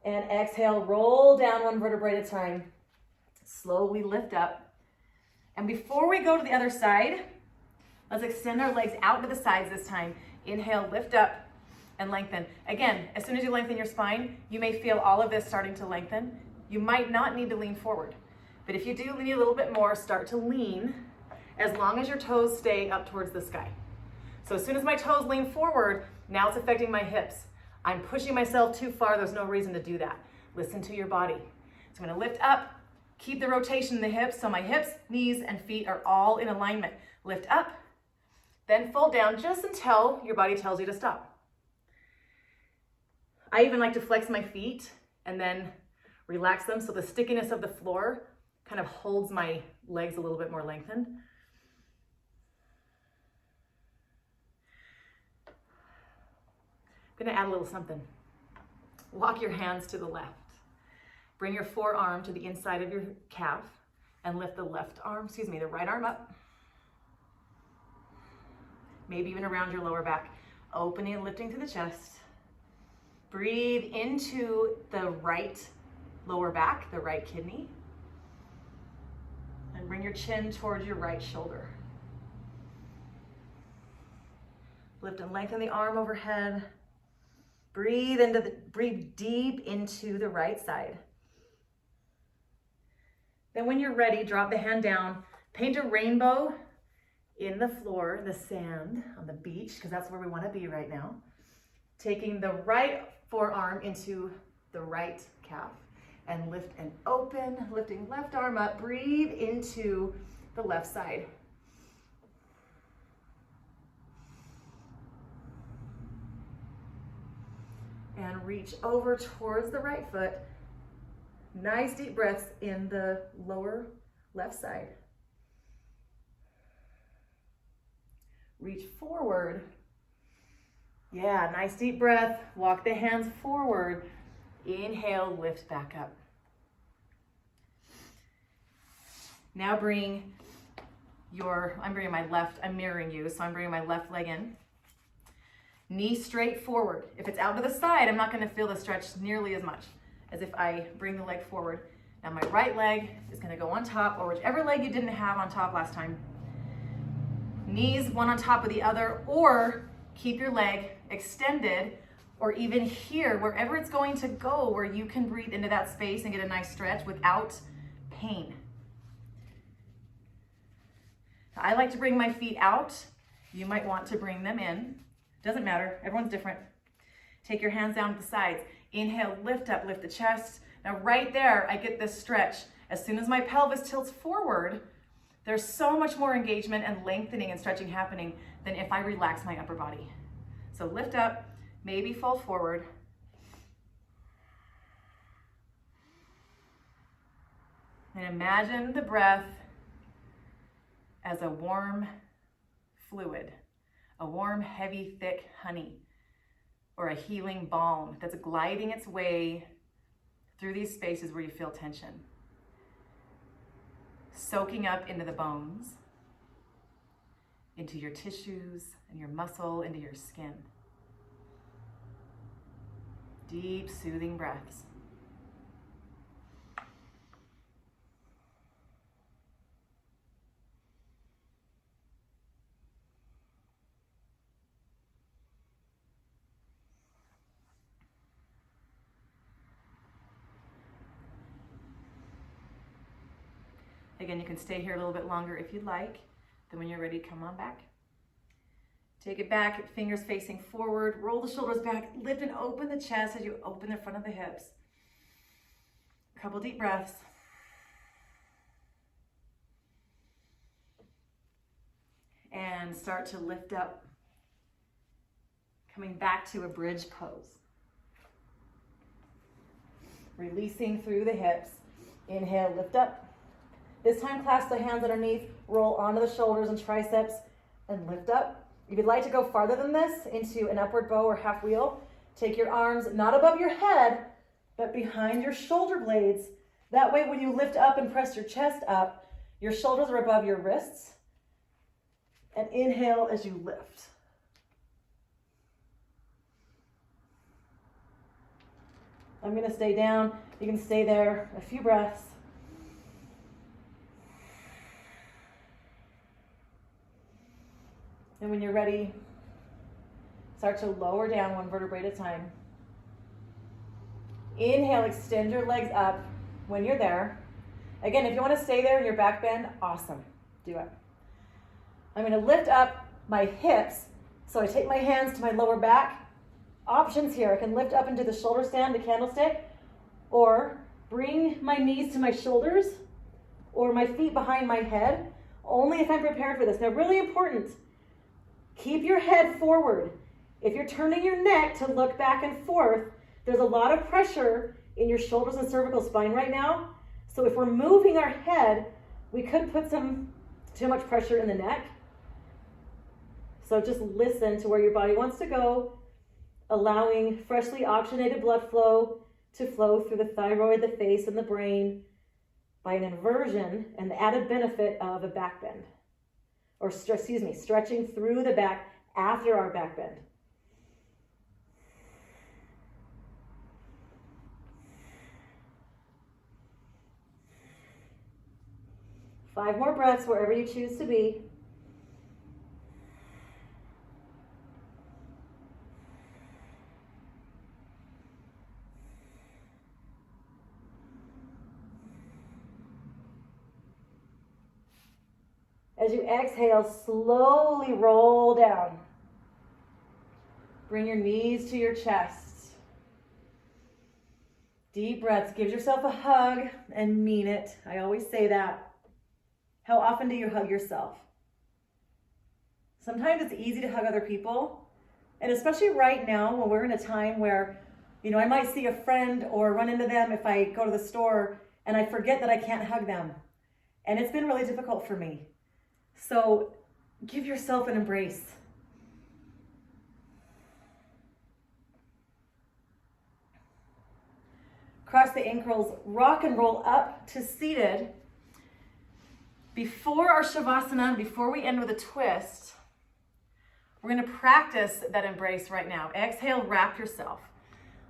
And exhale, roll down one vertebrae at a time. Slowly lift up. And before we go to the other side, let's extend our legs out to the sides this time. Inhale, lift up and lengthen. Again, as soon as you lengthen your spine, you may feel all of this starting to lengthen. You might not need to lean forward. But if you do need a little bit more, start to lean as long as your toes stay up towards the sky. So as soon as my toes lean forward, now it's affecting my hips. I'm pushing myself too far. There's no reason to do that. Listen to your body. So I'm going to lift up, keep the rotation in the hips. So my hips, knees, and feet are all in alignment. Lift up, then fold down just until your body tells you to stop. I even like to flex my feet and then relax them so the stickiness of the floor kind of holds my legs a little bit more lengthened. I'm going to add a little something. Walk your hands to the left. Bring your forearm to the inside of your calf and lift the the right arm up. Maybe even around your lower back. Opening and lifting through the chest. Breathe into the right lower back, the right kidney. And bring your chin towards your right shoulder. Lift and lengthen the arm overhead. Breathe deep into the right side. Then when you're ready, drop the hand down, paint a rainbow in the floor, the sand, on the beach, because that's where we want to be right now. Taking the right forearm into the right calf and lift and open, lifting left arm up, breathe into the left side. And reach over towards the right foot. Nice deep breaths in the lower left side. Reach forward. Yeah, nice deep breath. Walk the hands forward. Inhale, lift back up. Now I'm bringing I'm mirroring you, so I'm bringing my left leg in. Knee straight forward. If it's out to the side, I'm not going to feel the stretch nearly as much as if I bring the leg forward. Now my right leg is going to go on top, or whichever leg you didn't have on top last time. Knees one on top of the other, or keep your leg extended, or even here, wherever it's going to go, where you can breathe into that space and get a nice stretch without pain. I like to bring my feet out. You might want to bring them in. Doesn't matter, everyone's different. Take your hands down to the sides. Inhale, lift up, lift the chest. Now right there, I get this stretch. As soon as my pelvis tilts forward, there's so much more engagement and lengthening and stretching happening than if I relax my upper body. So lift up, maybe fold forward. And imagine the breath as a warm fluid, a warm, heavy, thick honey, or a healing balm that's gliding its way through these spaces where you feel tension, soaking up into the bones, into your tissues and your muscle, into your skin. Deep, soothing breaths. Again, you can stay here a little bit longer if you'd like. Then when you're ready, come on back. Take it back, fingers facing forward, roll the shoulders back, lift and open the chest as you open the front of the hips. A couple deep breaths. And start to lift up, coming back to a bridge pose. Releasing through the hips. Inhale, lift up. This time, clasp the hands underneath, roll onto the shoulders and triceps, and lift up. If you'd like to go farther than this, into an upward bow or half wheel, take your arms not above your head, but behind your shoulder blades. That way, when you lift up and press your chest up, your shoulders are above your wrists. And inhale as you lift. I'm going to stay down. You can stay there a few breaths. And when you're ready, start to lower down one vertebrae at a time. Inhale, extend your legs up when you're there. Again, if you want to stay there in your back bend, awesome. Do it. I'm going to lift up my hips. So I take my hands to my lower back. Options here. I can lift up into the shoulder stand, the candlestick, or bring my knees to my shoulders, or my feet behind my head, only if I'm prepared for this. Now, really important. Keep your head forward. If you're turning your neck to look back and forth, there's a lot of pressure in your shoulders and cervical spine right now. So if we're moving our head, we could put too much pressure in the neck. So just listen to where your body wants to go, allowing freshly oxygenated blood flow to flow through the thyroid, the face, and the brain by an inversion and the added benefit of a back bend. Or stretching through the back after our back bend. Five more breaths wherever you choose to be. As you exhale, slowly roll down. Bring your knees to your chest. Deep breaths. Give yourself a hug and mean it. I always say that. How often do you hug yourself? Sometimes it's easy to hug other people. And especially right now when we're in a time where, I might see a friend or run into them if I go to the store and I forget that I can't hug them. And it's been really difficult for me. So give yourself an embrace. Cross the ankles, rock and roll up to seated. Before our Shavasana, before we end with a twist, we're going to practice that embrace right now. Exhale, wrap yourself.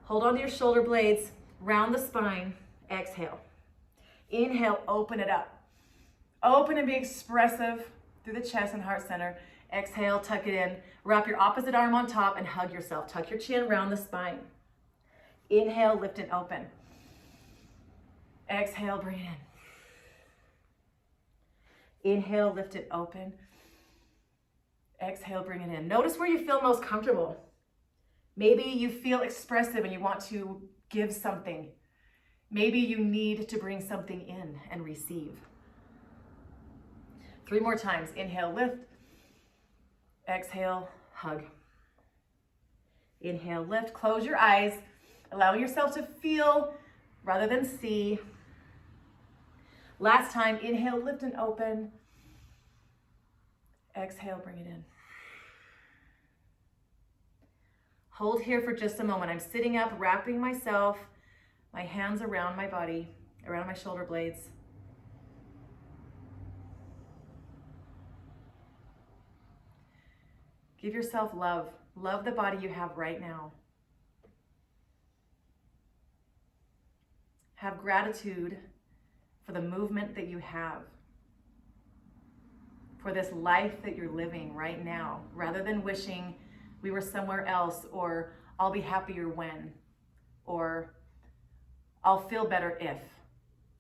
Hold on to your shoulder blades, round the spine. Exhale. Inhale, open it up. Open and be expressive through the chest and heart center. Exhale, tuck it in. Wrap your opposite arm on top and hug yourself. Tuck your chin, round the spine. Inhale, lift and open. Exhale, bring it in. Inhale, lift it open. Exhale, bring it in. Notice where you feel most comfortable. Maybe you feel expressive and you want to give something. Maybe you need to bring something in and receive. 3 more times. Inhale, lift. Exhale, hug. Inhale, lift. Close your eyes, allowing yourself to feel rather than see. Last time, inhale, lift and open. Exhale, bring it in. Hold here for just a moment. I'm sitting up, wrapping myself, my hands around my body, around my shoulder blades. Give yourself love. Love the body you have right now. Have gratitude for the movement that you have, for this life that you're living right now, rather than wishing we were somewhere else, or I'll be happier when, or I'll feel better if.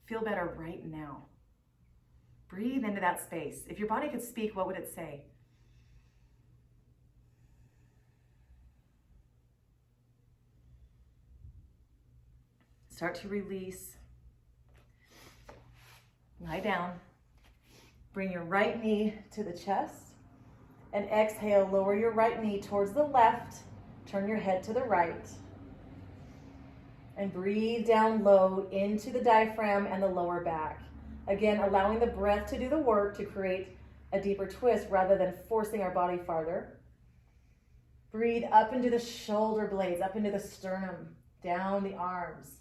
Feel better right now. Breathe into that space. If your body could speak, what would it say? Start to release. Lie down. Bring your right knee to the chest. And exhale, lower your right knee towards the left. Turn your head to the right. And breathe down low into the diaphragm and the lower back. Again, allowing the breath to do the work to create a deeper twist rather than forcing our body farther. Breathe up into the shoulder blades, up into the sternum, down the arms.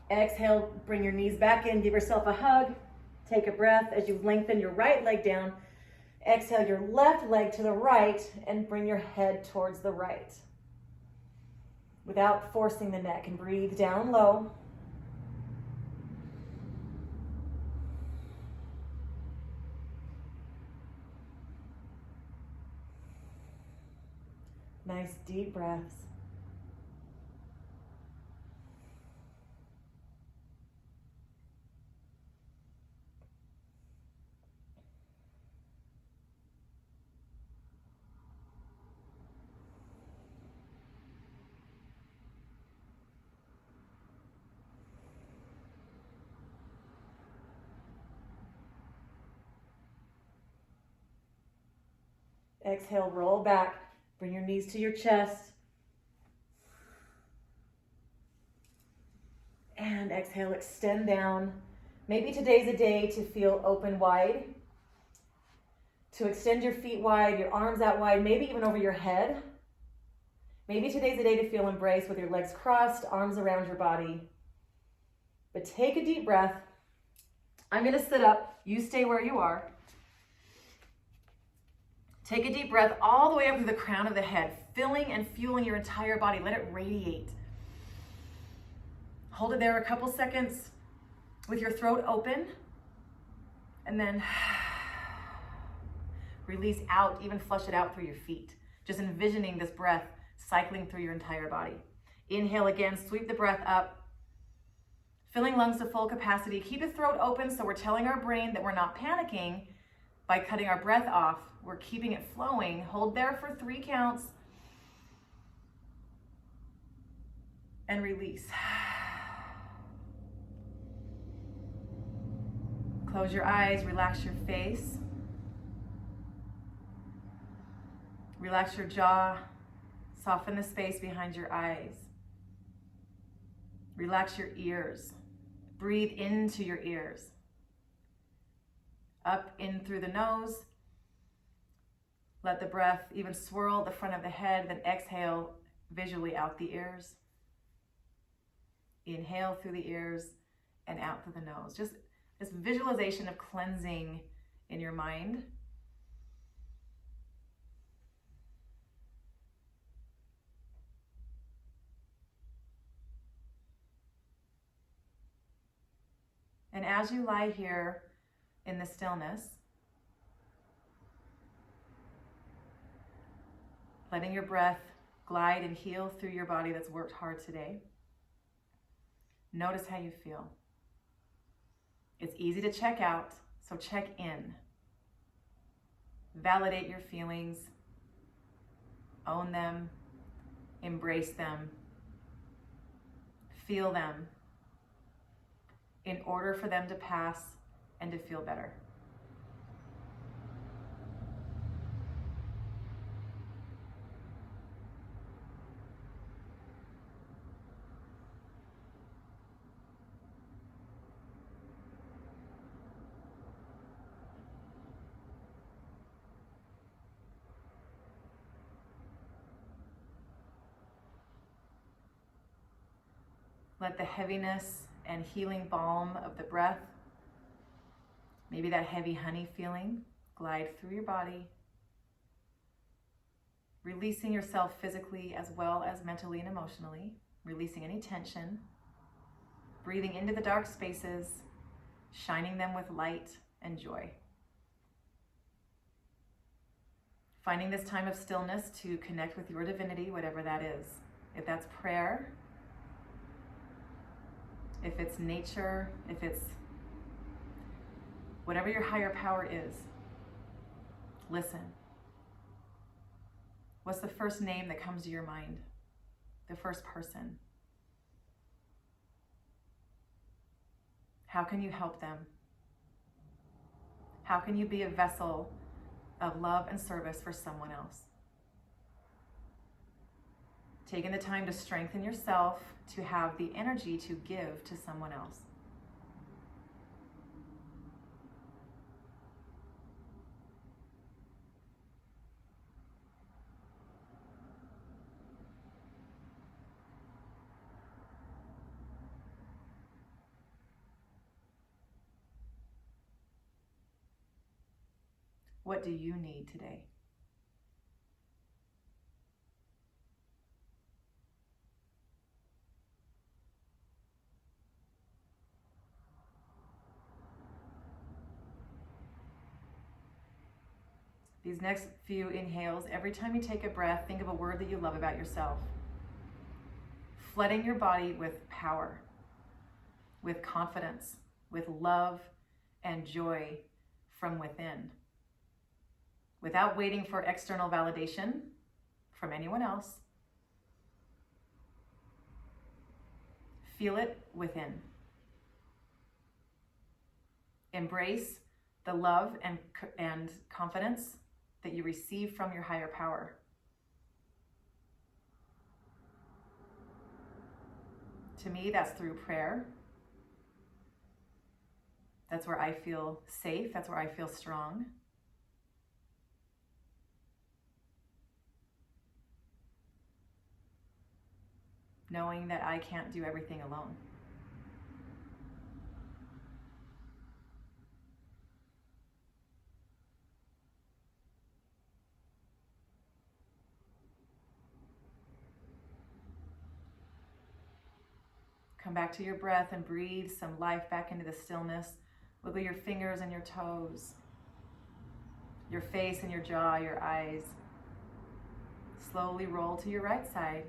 Exhale, bring your knees back in, give yourself a hug. Take a breath as you lengthen your right leg down. Exhale your left leg to the right and bring your head towards the right. Without forcing the neck, and breathe down low. Nice deep breaths. Exhale, roll back. Bring your knees to your chest. And exhale, extend down. Maybe today's a day to feel open wide. To extend your feet wide, your arms out wide, maybe even over your head. Maybe today's a day to feel embraced with your legs crossed, arms around your body. But take a deep breath. I'm going to sit up. You stay where you are. Take a deep breath all the way up to the crown of the head, filling and fueling your entire body. Let it radiate. Hold it there a couple seconds with your throat open. And then Release out, even flush it out through your feet. Just envisioning this breath cycling through your entire body. Inhale again, sweep the breath up. Filling lungs to full capacity. Keep the throat open so we're telling our brain that we're not panicking by cutting our breath off. We're keeping it flowing. Hold there for 3 counts. And release. Close your eyes, relax your face. Relax your jaw, soften the space behind your eyes. Relax your ears. Breathe into your ears. Up, in through the nose. Let the breath even swirl the front of the head, then exhale visually out the ears. Inhale through the ears and out through the nose. Just this visualization of cleansing in your mind. And as you lie here in the stillness, letting your breath glide and heal through your body that's worked hard today, notice how you feel. It's easy to check out, so check in. Validate your feelings, own them, embrace them, feel them, in order for them to pass and to feel better. Let the heaviness and healing balm of the breath, maybe that heavy honey feeling, glide through your body, releasing yourself physically as well as mentally and emotionally, releasing any tension, breathing into the dark spaces, shining them with light and joy. Finding this time of stillness to connect with your divinity, whatever that is. If that's prayer, if it's nature, if it's whatever your higher power is, listen. What's the first name that comes to your mind? The first person. How can you help them? How can you be a vessel of love and service for someone else? Taking the time to strengthen yourself to have the energy to give to someone else. What do you need today? These next few inhales, every time you take a breath, think of a word that you love about yourself. Flooding your body with power, with confidence, with love and joy from within. Without waiting for external validation from anyone else. Feel it within. Embrace the love and confidence that you receive from your higher power. To me, that's through prayer. That's where I feel safe. That's where I feel strong. Knowing that I can't do everything alone. Come back to your breath and breathe some life back into the stillness. Wiggle your fingers and your toes. your face and your jaw, your eyes. Slowly roll to your right side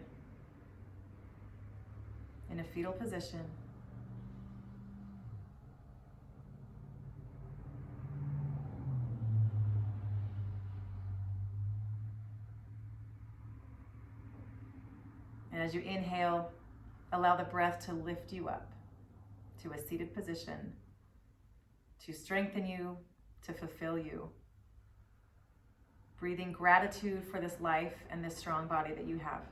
in a fetal position. And as you inhale, allow the breath to lift you up to a seated position, to strengthen you, to fulfill you. Breathing gratitude for this life and this strong body that you have.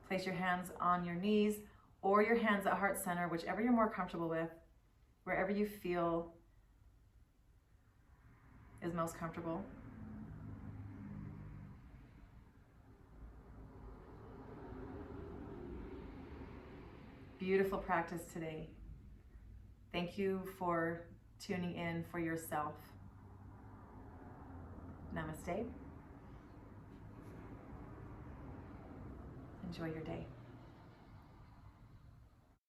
Place your hands on your knees or your hands at heart center, whichever you're more comfortable with, wherever you feel is most comfortable. Beautiful practice today. Thank you for tuning in for yourself. Namaste. Enjoy your day.